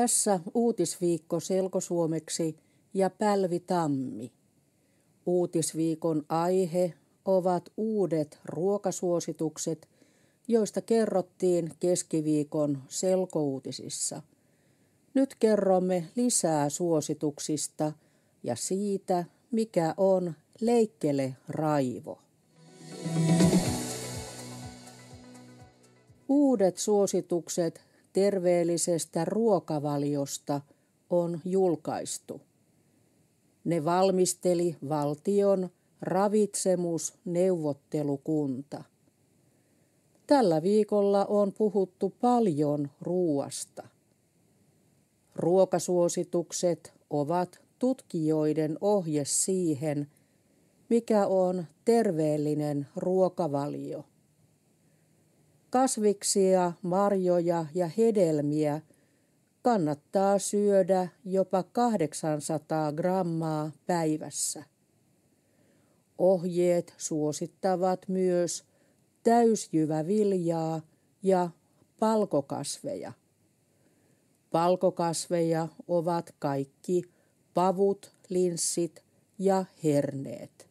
Tässä uutisviikko selkosuomeksi ja Pälvi Tammi. Uutisviikon aihe ovat uudet ruokasuositukset, joista kerrottiin keskiviikon selkouutisissa. Nyt kerromme lisää suosituksista ja siitä, mikä on leikkeleraivo. Uudet suositukset terveellisestä ruokavaliosta on julkaistu. Ne valmisteli valtion ravitsemusneuvottelukunta. Tällä viikolla on puhuttu paljon ruuasta. Ruokasuositukset ovat tutkijoiden ohje siihen, mikä on terveellinen ruokavalio. Kasviksia, marjoja ja hedelmiä kannattaa syödä jopa 800 grammaa päivässä. Ohjeet suosittavat myös täysjyväviljaa ja palkokasveja. Palkokasveja ovat kaikki pavut, linssit ja herneet.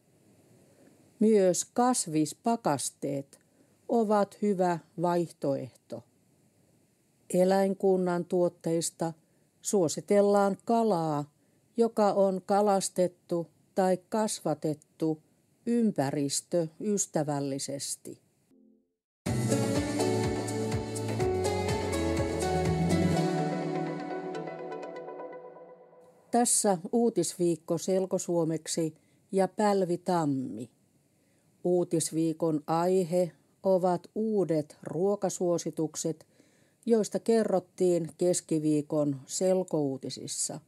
Myös kasvispakasteet ovat hyvä vaihtoehto. Eläinkunnan tuotteista suositellaan kalaa, joka on kalastettu tai kasvatettu ympäristöystävällisesti. Tässä uutisviikko selkosuomeksi ja Pälvi Tammi. Uutisviikon aihe ovat uudet ruokasuositukset, joista kerrottiin keskiviikon selkouutisissa.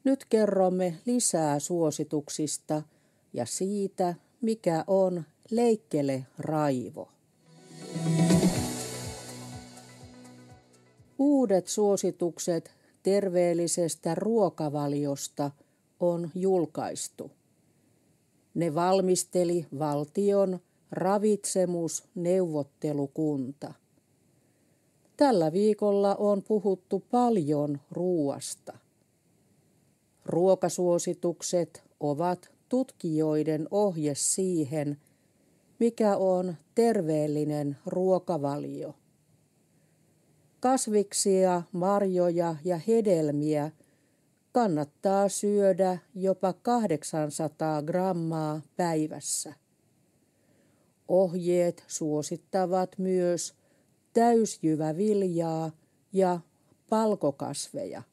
Nyt kerromme lisää suosituksista ja siitä, mikä on leikkeleraivo. Uudet suositukset terveellisestä ruokavaliosta on julkaistu. Ne valmisteli valtion ravitsemusneuvottelukunta. Tällä viikolla on puhuttu paljon ruuasta. Ruokasuositukset ovat tutkijoiden ohje siihen, mikä on terveellinen ruokavalio. Kasviksia, marjoja ja hedelmiä kannattaa syödä jopa 800 grammaa päivässä. Ohjeet suosittavat myös täysjyväviljaa ja palkokasveja.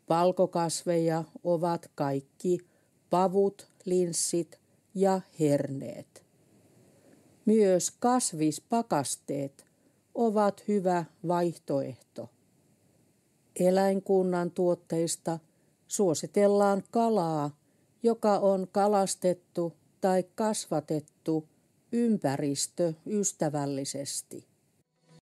Palkokasveja ovat kaikki pavut, linssit ja herneet. Myös kasvispakasteet ovat hyvä vaihtoehto. Eläinkunnan tuotteista suositellaan kalaa, joka on kalastettu tai kasvatettu ympäristöystävällisesti.